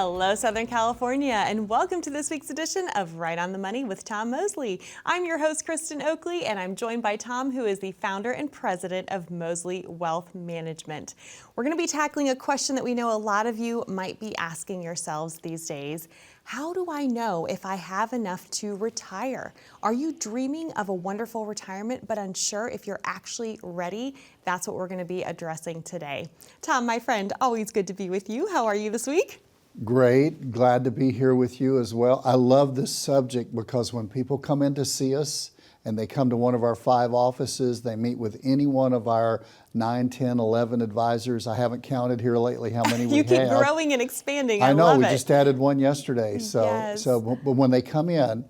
Hello, Southern California, and welcome to this week's edition of Right on the Money with Tom Mosley. I'm your host, Kristin Oakley, and I'm joined by Tom, who is the founder and president of Mosley Wealth Management. We're going to be tackling a question that we know a lot of you might be asking yourselves these days. How do I know if I have enough to retire? Are you dreaming of a wonderful retirement but unsure if you're actually ready? That's what we're going to be addressing today. Tom, my friend, always good to be with you. How are you this week? Great. Glad to be here with you as well. I love this subject because when people come in to see us and they come to one of our 5 offices, they meet with any one of our 9, 10, 11 advisors. I haven't counted here lately how many we have. You keep growing and expanding. I know. Love We it. just added one yesterday. Yes. But when they come in,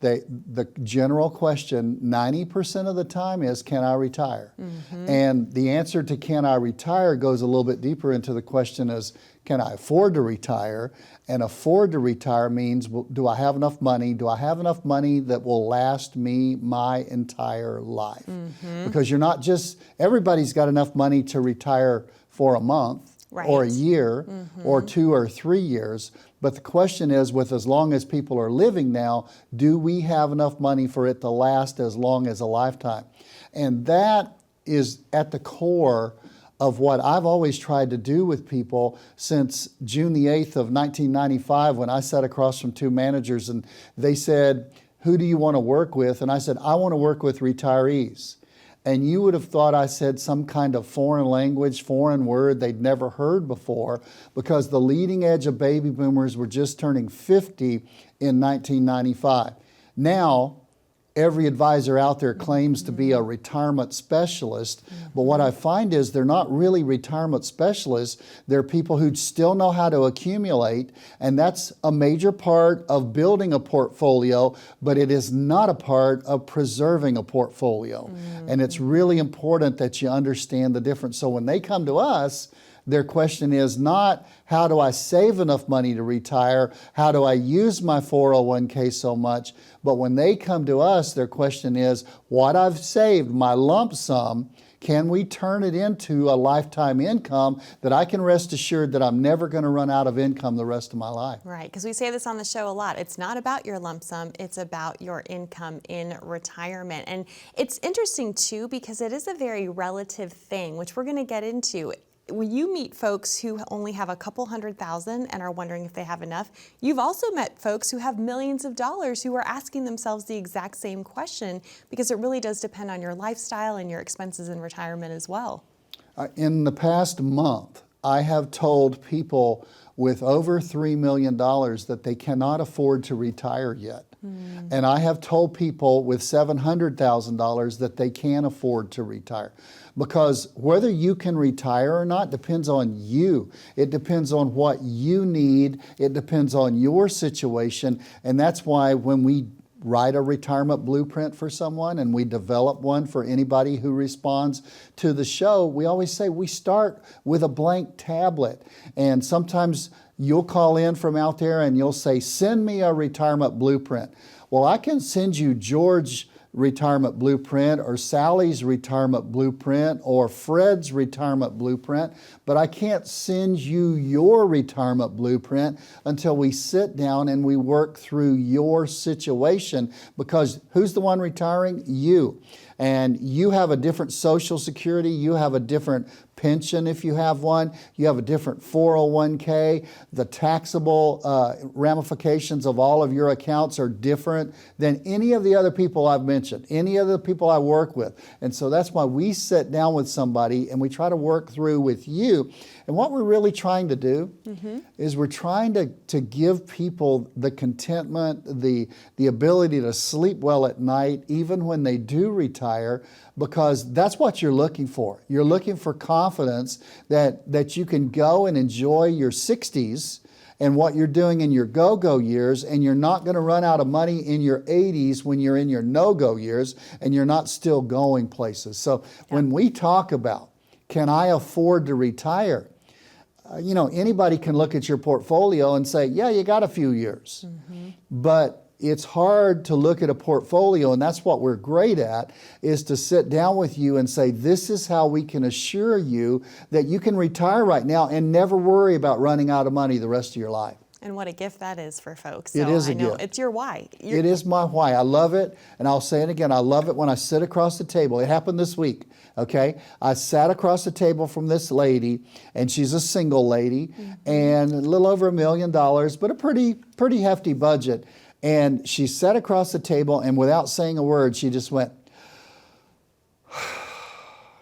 the general question 90% of the time is, can I retire? Mm-hmm. And the answer to can I retire goes a little bit deeper into the question is, can I afford to retire? And afford to retire means, do I have enough money? Do I have enough money that will last me my entire life? Mm-hmm. Because you're not just, everybody's got enough money to retire for a month. Right. Or a year, mm-hmm. or 2 or 3 years. But the question is, with as long as people are living now, do we have enough money for it to last as long as a lifetime? And that is at the core of what I've always tried to do with people since June the 8th of 1995, when I sat across from 2 managers and they said, who do you want to work with? And I said, I want to work with retirees. And you would have thought I said some kind of foreign language, foreign word they'd never heard before, because the leading edge of baby boomers were just turning 50 in 1995. Now, every advisor out there claims to be a retirement specialist, but what I find is they're not really retirement specialists. They're people who still know how to accumulate, and that's a major part of building a portfolio, but it is not a part of preserving a portfolio. Mm-hmm. And it's really important that you understand the difference. So when they come to us, their question is not, how do I save enough money to retire? How do I use my 401k so much? But when they come to us, their question is, what I've saved, my lump sum, can we turn it into a lifetime income that I can rest assured that I'm never going to run out of income the rest of my life? Right, because we say this on the show a lot. It's not about your lump sum, it's about your income in retirement. And it's interesting too, because it is a very relative thing, which we're going to get into. When you meet folks who only have a couple $100,000 and are wondering if they have enough, you've also met folks who have millions of dollars who are asking themselves the exact same question, because it really does depend on your lifestyle and your expenses in retirement as well. In the past month, I have told people with over $3 million that they cannot afford to retire yet. And I have told people with $700,000 that they can afford to retire. Because whether you can retire or not depends on you. It depends on what you need. It depends on your situation. And that's why when we write a retirement blueprint for someone and we develop one for anybody who responds to the show, we always say we start with a blank tablet. And sometimes you'll call in from out there and you'll say, send me a retirement blueprint. Well, I can send you George's retirement blueprint or Sally's retirement blueprint or Fred's retirement blueprint, but I can't send you your retirement blueprint until we sit down and we work through your situation, because who's the one retiring? You. And you have a different Social Security, you have a different pension if you have one, you have a different 401k, the taxable ramifications of all of your accounts are different than any of the other people I've mentioned, any of the people I work with. And so that's why we sit down with somebody and we try to work through with you. And what we're really trying to do is we're trying to give people the contentment, the ability to sleep well at night, even when they do retire, because that's what you're looking for. You're looking for confidence that you can go and enjoy your 60s and what you're doing in your go-go years, and you're not going to run out of money in your 80s when you're in your no-go years and you're not still going places. So when we talk about, can I afford to retire? You know, anybody can look at your portfolio and say, yeah, you got a few years. But it's hard to look at a portfolio, and that's what we're great at, is to sit down with you and say, this is how we can assure you that you can retire right now and never worry about running out of money the rest of your life. And what a gift that is for folks. It is a I know gift. it's your why. It is my why. I love it, and I'll say it again. I love it when I sit across the table. It happened this week, okay? I sat across the table from this lady, and she's a single lady, and a little over $1 million, but a pretty hefty budget. And she sat across the table, and without saying a word, she just went,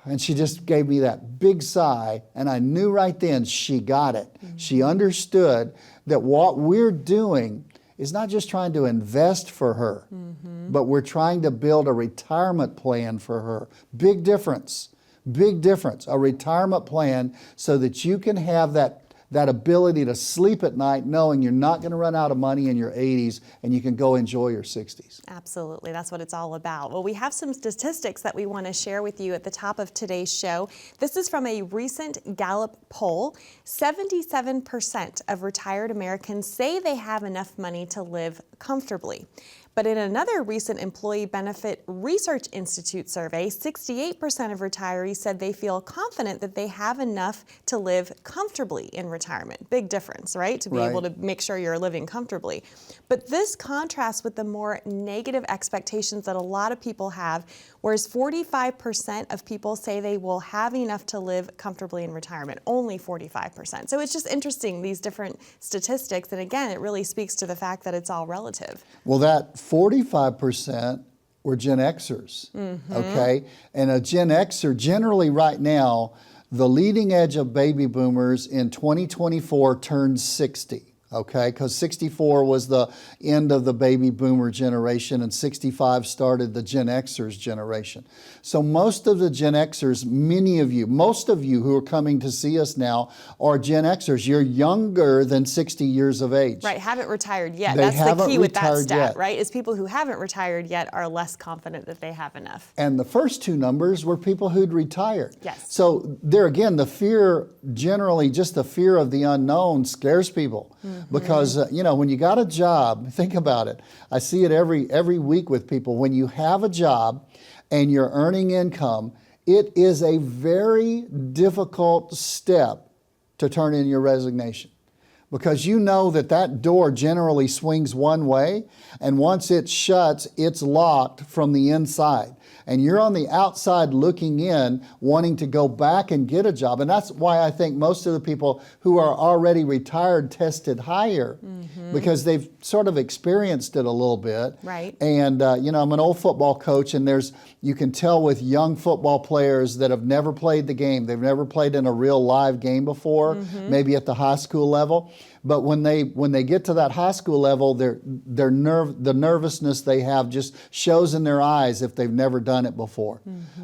and she just gave me that big sigh, and I knew right then she got it. She understood that what we're doing is not just trying to invest for her, but we're trying to build a retirement plan for her. Big difference, big difference. A retirement plan so that you can have that ability to sleep at night knowing you're not going to run out of money in your 80s and you can go enjoy your 60s. Absolutely. That's what it's all about. Well, we have some statistics that we want to share with you at the top of today's show. This is from a recent Gallup poll. 77% of retired Americans say they have enough money to live comfortably. But in another recent Employee Benefit Research Institute survey, 68% of retirees said they feel confident that they have enough to live comfortably in retirement. Big difference, right? To be able to make sure you're living comfortably. But this contrasts with the more negative expectations that a lot of people have, whereas 45% of people say they will have enough to live comfortably in retirement. Only 45%. So it's just interesting, these different statistics. And again, it really speaks to the fact that it's all relative. Well, that 45% were Gen Xers, okay? And a Gen Xer, generally right now, the leading edge of baby boomers in 2024 turns 60. Okay, because 64 was the end of the baby boomer generation and 65 started the Gen Xers generation. So most of the Gen Xers, most of you who are coming to see us now are Gen Xers. You're younger than 60 years of age. Right, haven't retired yet. They That's the key with that haven't stat, retired yet. right? Is people who haven't retired yet are less confident that they have enough. And the first two numbers were people who'd retired. Yes. So there again, the fear, generally just the fear of the unknown scares people. Because, when you got a job, think about it. I see it every week with people. When you have a job and you're earning income, it is a very difficult step to turn in your resignation. Because you know that door generally swings one way, and once it shuts, it's locked from the inside. And you're on the outside looking in, wanting to go back and get a job. And that's why I think most of the people who are already retired tested higher, because they've sort of experienced it a little bit. Right. And, I'm an old football coach, and you can tell with young football players that have never played the game, they've never played in a real live game before, maybe at the high school level. But when they get to that high school level, the nervousness they have just shows in their eyes if they've never done it before.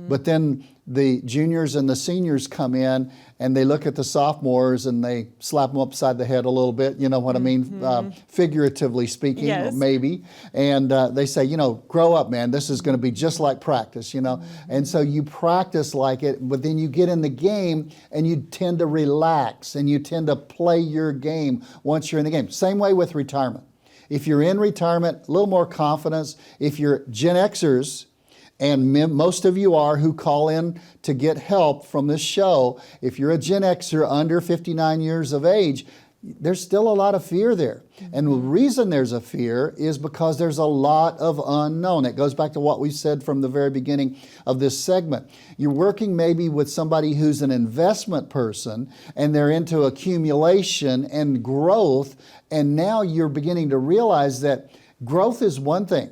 But then the juniors and the seniors come in and they look at the sophomores and they slap them upside the head a little bit, you know what I mean, figuratively speaking, Yes. maybe. And they say, grow up, man, this is going to be just like practice, And so you practice like it, but then you get in the game and you tend to relax and you tend to play your game once you're in the game. Same way with retirement. If you're in retirement, a little more confidence. If you're Gen Xers, and most of you are who call in to get help from this show, if you're a Gen Xer under 59 years of age, there's still a lot of fear there. And the reason there's a fear is because there's a lot of unknown. It goes back to what we said from the very beginning of this segment. You're working maybe with somebody who's an investment person and they're into accumulation and growth, and now you're beginning to realize that growth is one thing.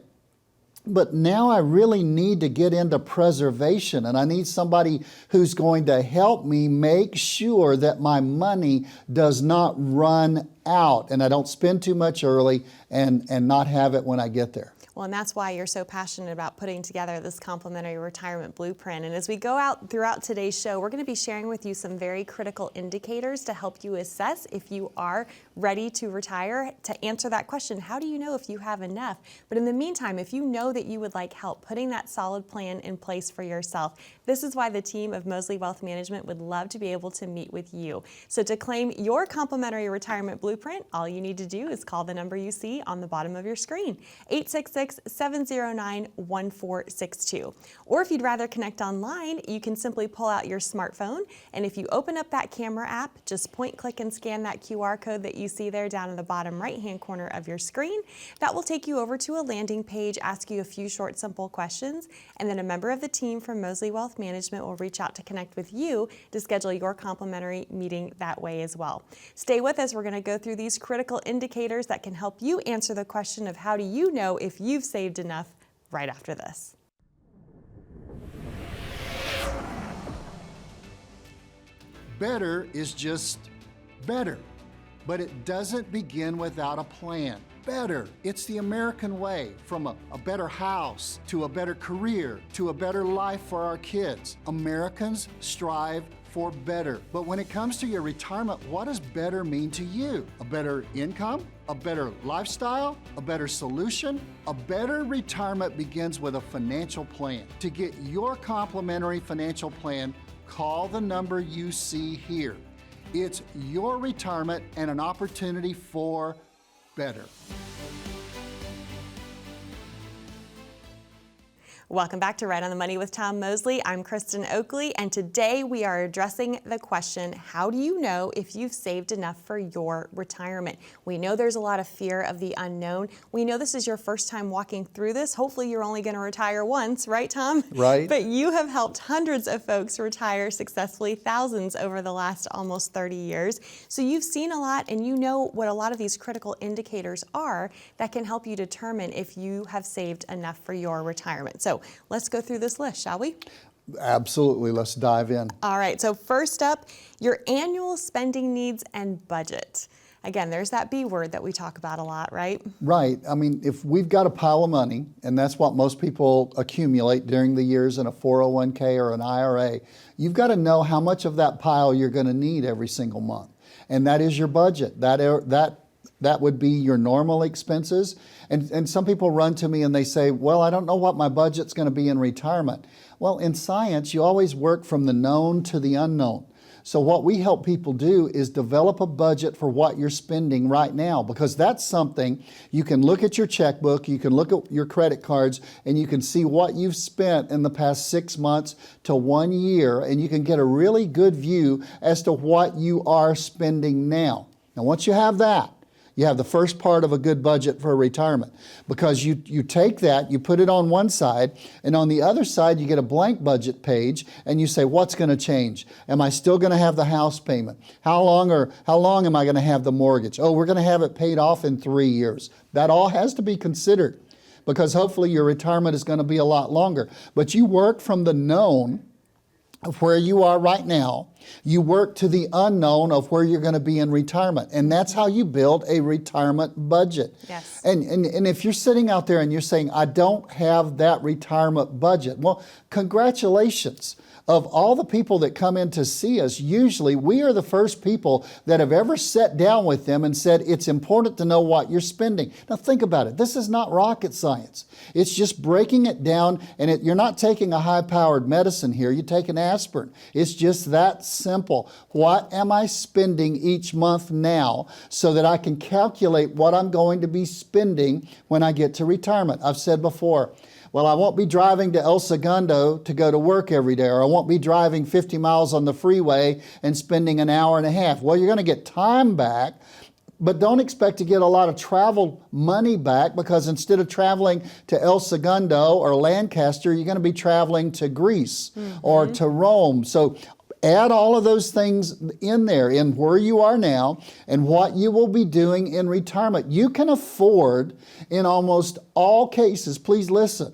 But now I really need to get into preservation, and I need somebody who's going to help me make sure that my money does not run out and I don't spend too much early and not have it when I get there. Well, and that's why you're so passionate about putting together this complimentary retirement blueprint. And as we go out throughout today's show, we're going to be sharing with you some very critical indicators to help you assess if you are ready to retire. To answer that question, how do you know if you have enough? But in the meantime, if you know that you would like help putting that solid plan in place for yourself, this is why the team of Mosley Wealth Management would love to be able to meet with you. So to claim your complimentary retirement blueprint, all you need to do is call the number you see on the bottom of your screen, 866 866-709-1462. Or if you'd rather connect online, you can simply pull out your smartphone, and if you open up that camera app, just point, click, and scan that QR code that you see there down in the bottom right-hand corner of your screen. That will take you over to a landing page, ask you a few short, simple questions, and then a member of the team from Mosley Wealth Management will reach out to connect with you to schedule your complimentary meeting that way as well. Stay with us. We're going to go through these critical indicators that can help you answer the question of how do you know if you've saved enough right after this. Better is just better, but it doesn't begin without a plan. Better, it's the American way, from a better house, to a better career, to a better life for our kids. Americans strive for better. But when it comes to your retirement, what does better mean to you? A better income? A better lifestyle? A better solution? A better retirement begins with a financial plan. To get your complimentary financial plan, call the number you see here. It's your retirement and an opportunity for better. Welcome back to Right on the Money with Tom Mosley. I'm Kristin Oakley, and today we are addressing the question, how do you know if you've saved enough for your retirement? We know there's a lot of fear of the unknown. We know this is your first time walking through this. Hopefully you're only going to retire once, right, Tom? Right. But you have helped hundreds of folks retire successfully, thousands over the last almost 30 years. So you've seen a lot, and you know what a lot of these critical indicators are that can help you determine if you have saved enough for your retirement. So let's go through this list, shall we? Absolutely, let's dive in. All right, so first up, your annual spending needs and budget. Again, there's that B word that we talk about a lot, right? Right. I mean, if we've got a pile of money, and that's what most people accumulate during the years in a 401k or an IRA, you've got to know how much of that pile you're going to need every single month. And that is your budget. That would be your normal expenses. And some people run to me and they say, well, I don't know what my budget's going to be in retirement. Well, in science, you always work from the known to the unknown. So what we help people do is develop a budget for what you're spending right now, because that's something you can look at your checkbook, you can look at your credit cards, and you can see what you've spent in the past 6 months to 1 year, and you can get a really good view as to what you are spending now. Now, once you have that, you have the first part of a good budget for retirement, because you take that, you put it on one side, and on the other side you get a blank budget page, and you say, what's going to change? Am I still going to have the house payment? How long am I going to have the mortgage? Oh, we're going to have it paid off in 3 years. That all has to be considered, because hopefully your retirement is going to be a lot longer. But you work from the known of where you are right now, you work to the unknown of where you're going to be in retirement. And that's how you build a retirement budget. Yes. And if you're sitting out there and you're saying, I don't have that retirement budget, well, congratulations. Of all the people that come in to see us, usually we are the first people that have ever sat down with them and said, it's important to know what you're spending. Now think about it. This is not rocket science. It's just breaking it down, and you're not taking a high-powered medicine here. You take an aspirin. It's just that simple. What am I spending each month now so that I can calculate what I'm going to be spending when I get to retirement? I've said before, well, I won't be driving to 𝘆𝘀𝗏𝗄 to go to work every day, or I won't be driving 50 miles on the freeway and spending an hour and a half. Well, you're going to get time back, but don't expect to get a lot of travel money back, because instead of traveling to 𝘆𝘀𝗏𝗏 or Lancaster, you're going to be traveling to Greece or to Rome. So add all of those things in there, in where you are now and what you will be doing in retirement. You can afford, in almost all cases, please listen,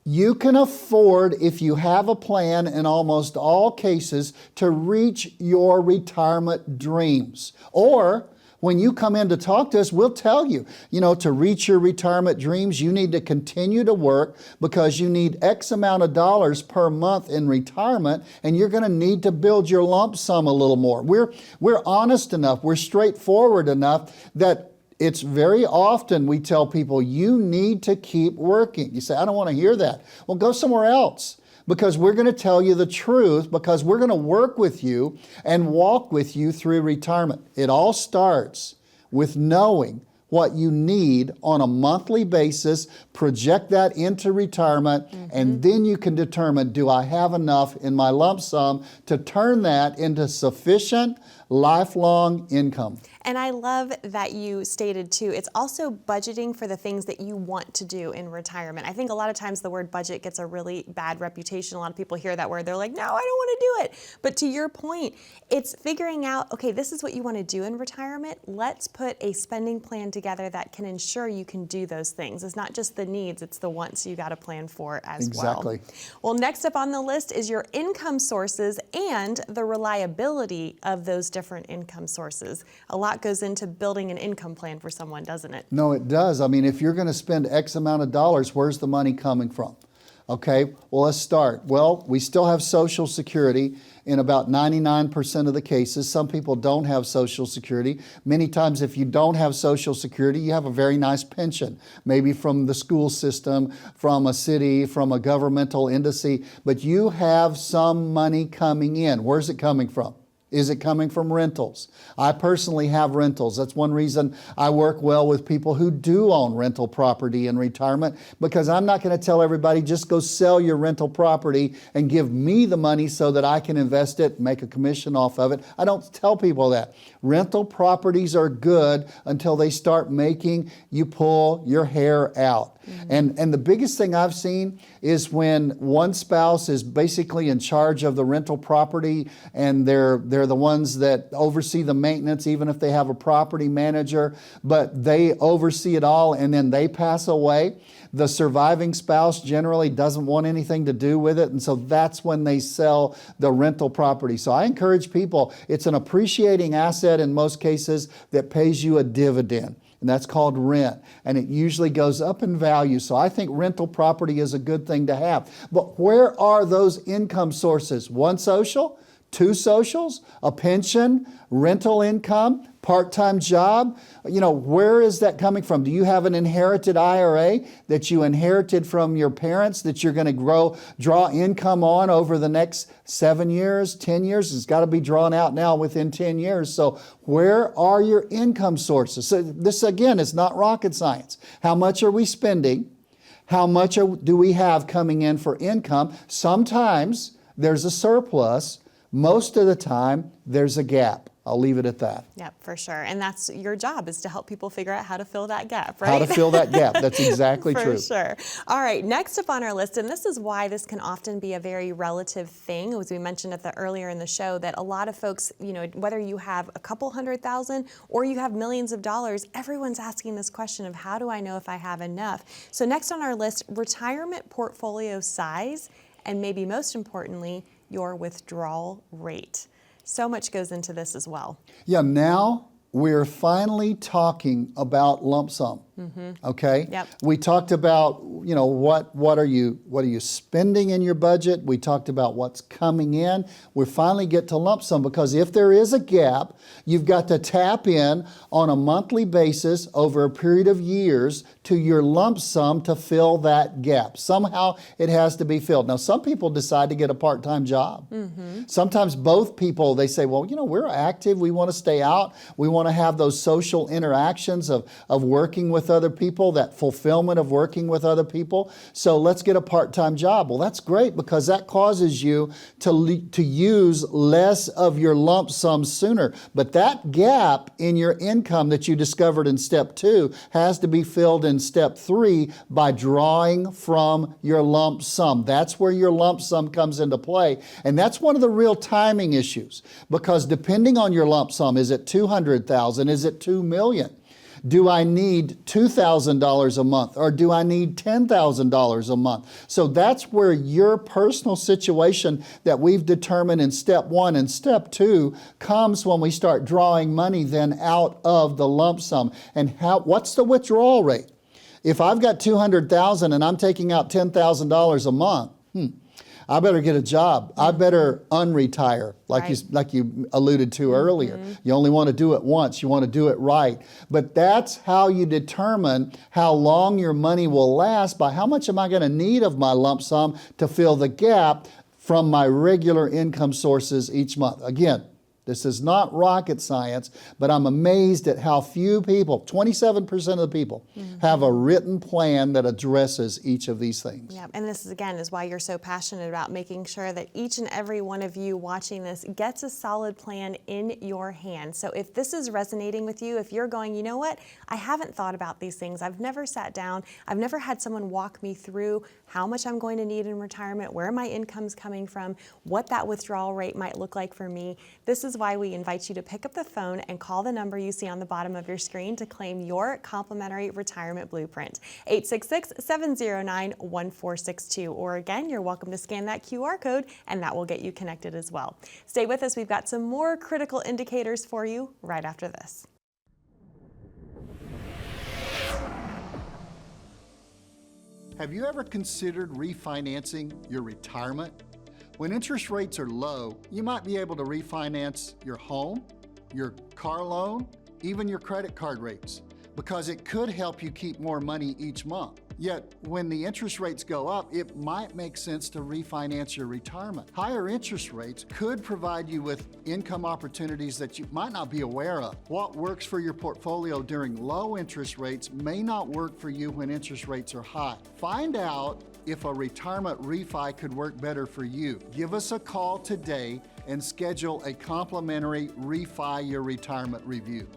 you can afford, if you have a plan, in almost all cases, to reach your retirement dreams. Or when you come in to talk to us, we'll tell you, to reach your retirement dreams, you need to continue to work, because you need X amount of dollars per month in retirement, and you're going to need to build your lump sum a little more. We're honest enough, we're straightforward enough that it's very often we tell people, you need to keep working. You say, I don't want to hear that. Well, go somewhere else, because we're going to tell you the truth, because we're going to work with you and walk with you through retirement. It all starts with knowing what you need on a monthly basis, project that into retirement, and then you can determine, do I have enough in my lump sum to turn that into sufficient lifelong income? And I love that you stated too, it's also budgeting for the things that you want to do in retirement. I think a lot of times the word budget gets a really bad reputation. A lot of people hear that word, they're like, no, I don't want to do it. But to your point, it's figuring out, okay, this is what you want to do in retirement. Let's put a spending plan together that can ensure you can do those things. It's not just the needs, it's the wants you got to plan for as well. Exactly. Well, next up on the list is your income sources and the reliability of those different income sources. A lot goes into building an income plan for someone, doesn't it? No, it does. I mean, if you're going to spend X amount of dollars, where's the money coming from? Okay, well, let's start. Well, we still have Social Security in about 99% of the cases. Some people don't have Social Security. Many times if you don't have Social Security, you have a very nice pension, maybe from the school system, from a city, from a governmental entity, but you have some money coming in. Where's it coming from? Is it coming from rentals? I personally have rentals. That's one reason I work well with people who do own rental property in retirement, because I'm not going to tell everybody, just go sell your rental property and give me the money so that I can invest it, make a commission off of it. I don't tell people that. Rental properties are good until they start making you pull your hair out. And the biggest thing I've seen is when one spouse is basically in charge of the rental property and they're the ones that oversee the maintenance, even if they have a property manager, but they oversee it all and then they pass away. The surviving spouse generally doesn't want anything to do with it, and so that's when they sell the rental property. So I encourage people, it's an appreciating asset in most cases that pays you a dividend. And that's called rent. And it usually goes up in value. So I think rental property is a good thing to have. But where are those income sources? One social, two socials, a pension, rental income, part-time job? You know, where is that coming from? Do you have an inherited IRA that you inherited from your parents that you're going to draw income on over the next 7 years, 10 years? It's got to be drawn out now within 10 years. So where are your income sources? So this, again, is not rocket science. How much are we spending? How much do we have coming in for income? Sometimes there's a surplus. Most of the time, there's a gap. I'll leave it at that. Yep, for sure. And that's your job, is to help people figure out how to fill that gap, right? How to fill that gap. That's exactly true. For sure. All right, next up on our list, and this is why this can often be a very relative thing, as we mentioned earlier in the show, that a lot of folks, you know, whether you have a couple $100,000 or you have millions of dollars, everyone's asking this question of, how do I know if I have enough? So next on our list, retirement portfolio size, and maybe most importantly, your withdrawal rate. So much goes into this as well. Yeah, now we're finally talking about lump sum. Okay? Yep. We talked about, you know, what are you spending in your budget? We talked about what's coming in. We finally get to lump sum, because if there is a gap, you've got to tap in on a monthly basis over a period of years to your lump sum to fill that gap. Somehow it has to be filled. Now, some people decide to get a part-time job. Sometimes both people, they say, well, you know, we're active, we want to stay out, we want to have those social interactions of working with other people, that fulfillment of working with other people. So let's get a part-time job. Well, that's great, because that causes you to use less of your lump sum sooner. But that gap in your income that you discovered in step 2 has to be filled in step 3 by drawing from your lump sum. That's where your lump sum comes into play. And that's one of the real timing issues, because depending on your lump sum, is it $200,000? Is it $2 million? Do I need $2,000 a month, or do I need $10,000 a month? So that's where your personal situation that we've determined in step 1 and step 2 comes when we start drawing money then out of the lump sum. And what's the withdrawal rate? If I've got $200,000 and I'm taking out $10,000 a month, I better get a job. I better unretire, like you alluded to earlier. You only want to do it once. You want to do it right. But that's how you determine how long your money will last, by how much am I going to need of my lump sum to fill the gap from my regular income sources each month. Again, This is not rocket science, but I'm amazed at how few people, 27% of the people, have a written plan that addresses each of these things. Yeah, and this is, again, is why you're so passionate about making sure that each and every one of you watching this gets a solid plan in your hand. So if this is resonating with you, if you're going, you know what, I haven't thought about these things, I've never sat down, I've never had someone walk me through how much I'm going to need in retirement, where my income's coming from, what that withdrawal rate might look like for me, this is why we invite you to pick up the phone and call the number you see on the bottom of your screen to claim your complimentary retirement blueprint, 866-709-1462. Or again, you're welcome to scan that QR code and that will get you connected as well. Stay with us. We've got some more critical indicators for you right after this. Have you ever considered refinancing your retirement? When interest rates are low, you might be able to refinance your home, your car loan, even your credit card rates, because it could help you keep more money each month. Yet, when the interest rates go up, it might make sense to refinance your retirement. Higher interest rates could provide you with income opportunities that you might not be aware of. What works for your portfolio during low interest rates may not work for you when interest rates are high. Find out if a retirement refi could work better for you. Give us a call today and schedule a complimentary Refi Your Retirement review.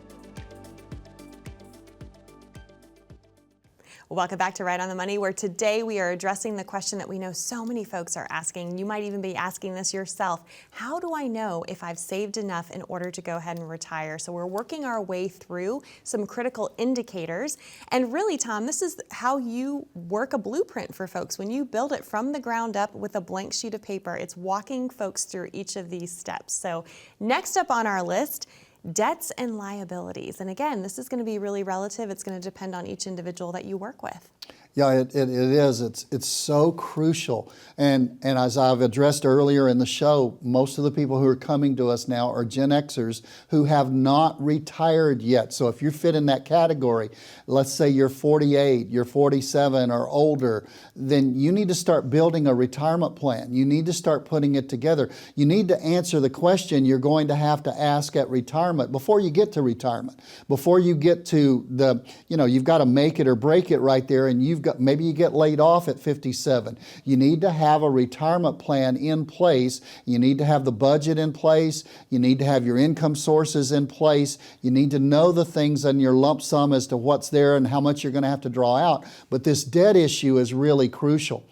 Welcome back to Right on the Money, where today we are addressing the question that we know so many folks are asking. You might even be asking this yourself. How do I know if I've saved enough in order to go ahead and retire? So we're working our way through some critical indicators. And really, Tom, this is how you work a blueprint for folks. When you build it from the ground up with a blank sheet of paper, it's walking folks through each of these steps. So next up on our list, debts and liabilities. And again, this is going to be really relative. It's going to depend on each individual that you work with. Yeah, it is. It's so crucial. And as I've addressed earlier in the show, most of the people who are coming to us now are Gen Xers who have not retired yet. So if you fit in that category, let's say you're 48, you're 47 or older, then you need to start building a retirement plan. You need to start putting it together. You need to answer the question you're going to have to ask at retirement before you get to retirement. Before you get to the, you've got to make it or break it right there, and maybe you get laid off at 57. You need to have a retirement plan in place. You need to have the budget in place. You need to have your income sources in place. You need to know the things in your lump sum as to what's there and how much you're going to have to draw out. But this debt issue is really crucial.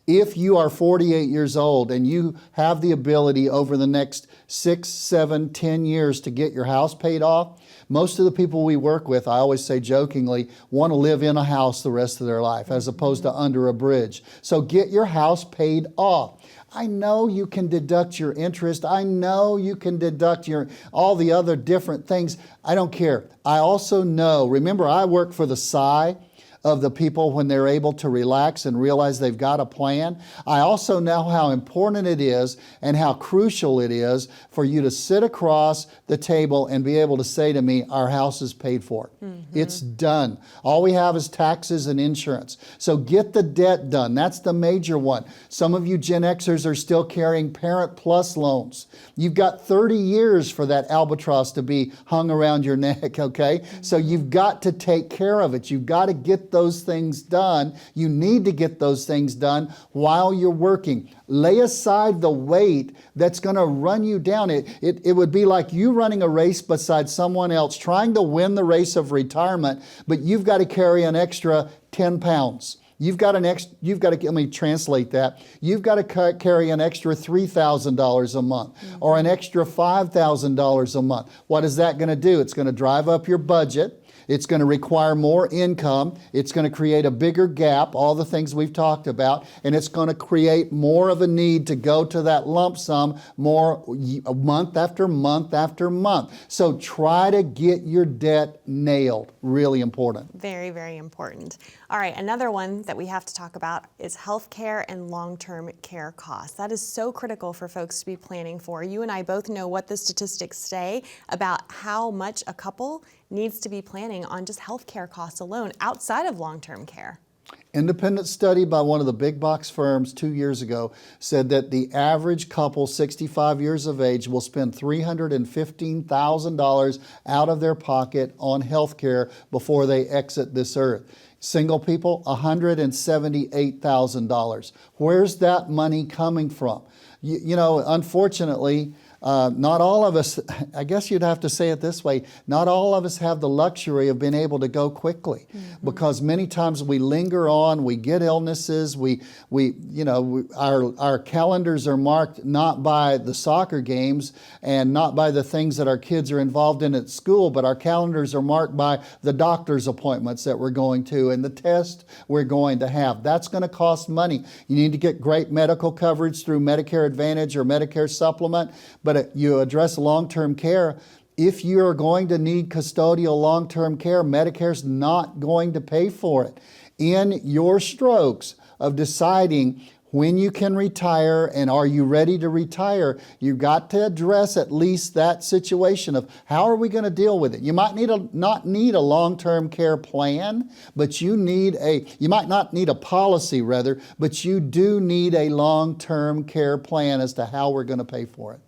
If you are 48 years old and you have the ability over the next 6, 7, 10 years to get your house paid off, most of the people we work with, I always say jokingly, want to live in a house the rest of their life as opposed to under a bridge. So get your house paid off. I know you can deduct your interest. I know you can deduct all the other different things. I don't care. I also know, remember, I work for the 𝗀 of the people when they're able to relax and realize they've got a plan. I also know how important it is and how crucial it is for you to sit across the table and be able to say to me, our house is paid for. It's done. All we have is taxes and insurance. So get the debt done. That's the major one. Some of you Gen Xers are still carrying Parent Plus loans. You've got 30 years for that albatross to be hung around your neck, okay? So you've got to take care of it. You've got to get those things done. You need to get those things done while you're working. Lay aside the weight that's going to run you down. It would be like you running a race beside someone else, trying to win the race of retirement, but you've got to carry an extra 10 pounds. Let me translate that. You've got to carry an extra $3,000 a month or an extra $5,000 a month. What is that going to do? It's going to drive up your budget. It's going to require more income. It's going to create a bigger gap, all the things we've talked about, and it's going to create more of a need to go to that lump sum more month after month after month. So try to get your debt nailed. Really important. Very, very important. All right, another one that we have to talk about is health care and long-term care costs. That is so critical for folks to be planning for. You and I both know what the statistics say about how much a couple needs to be planning on just health care costs alone outside of long-term care. Independent study by one of the big box firms 2 years ago said that the average couple 65 years of age will spend $315,000 out of their pocket on health care before they exit this earth. Single people, $178,000. Where's that money coming from? You know, unfortunately, not all of us, I guess you'd have to say it this way, not all of us have the luxury of being able to go quickly, because many times we linger on, we get illnesses, our calendars are marked not by the soccer games and not by the things that our kids are involved in at school, but our calendars are marked by the doctor's appointments that we're going to and the test we're going to have. That's going to cost money. You need to get great medical coverage through Medicare Advantage or Medicare Supplement. But you address long-term care. If you're going to need custodial long-term care, Medicare's not going to pay for it. In your strokes of deciding when you can retire and are you ready to retire, you've got to address at least that situation of how are we going to deal with it. You might not need a long-term care plan, but you might not need a policy rather, but you do need a long-term care plan as to how we're going to pay for it.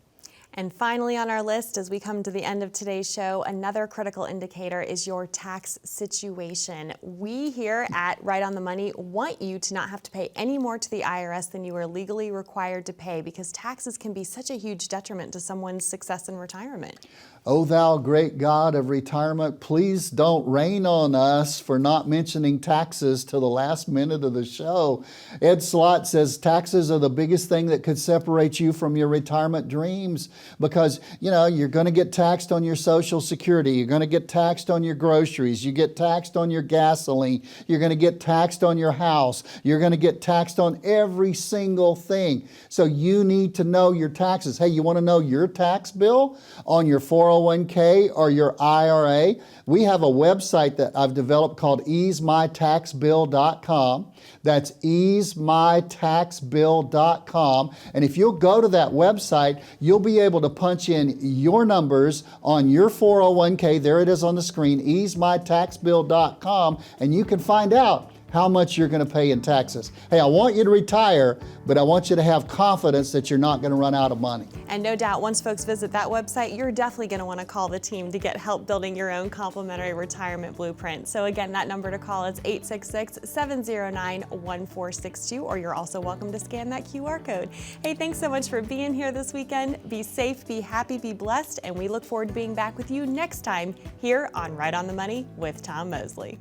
And finally on our list, as we come to the end of today's show, another critical indicator is your tax situation. We here at Right on the Money want you to not have to pay any more to the IRS than you are legally required to pay, because taxes can be such a huge detriment to someone's success in retirement. O thou great God of retirement, please don't rain on us for not mentioning taxes till the last minute of the show. 𝗫 says taxes are the biggest thing that could separate you from your retirement dreams, because you're going to get taxed on your Social Security, you're going to get taxed on your groceries, you get taxed on your gasoline, you're going to get taxed on your house, you're going to get taxed on every single thing. So you need to know your taxes. Hey, you want to know your tax bill on your 401k or your IRA? We have a website that I've developed called 𝗂𝗏𝗁𝗏𝗃𝗏.com. That's 𝗂𝗏𝗁𝗏𝗃𝗏.com. And if you'll go to that website, you'll be able to punch in your numbers on your 401k. There it is on the screen, 𝗂𝗏𝗁𝗏𝗃𝗏.com, and you can find out how much you're going to pay in taxes. Hey, I want you to retire, but I want you to have confidence that you're not going to run out of money. And no doubt, once folks visit that website, you're definitely going to want to call the team to get help building your own complimentary retirement blueprint. So again, that number to call is 866-709-1462, or you're also welcome to scan that QR code. Hey, thanks so much for being here this weekend. Be safe, be happy, be blessed, and we look forward to being back with you next time here on Right on the Money with Tom Mosley.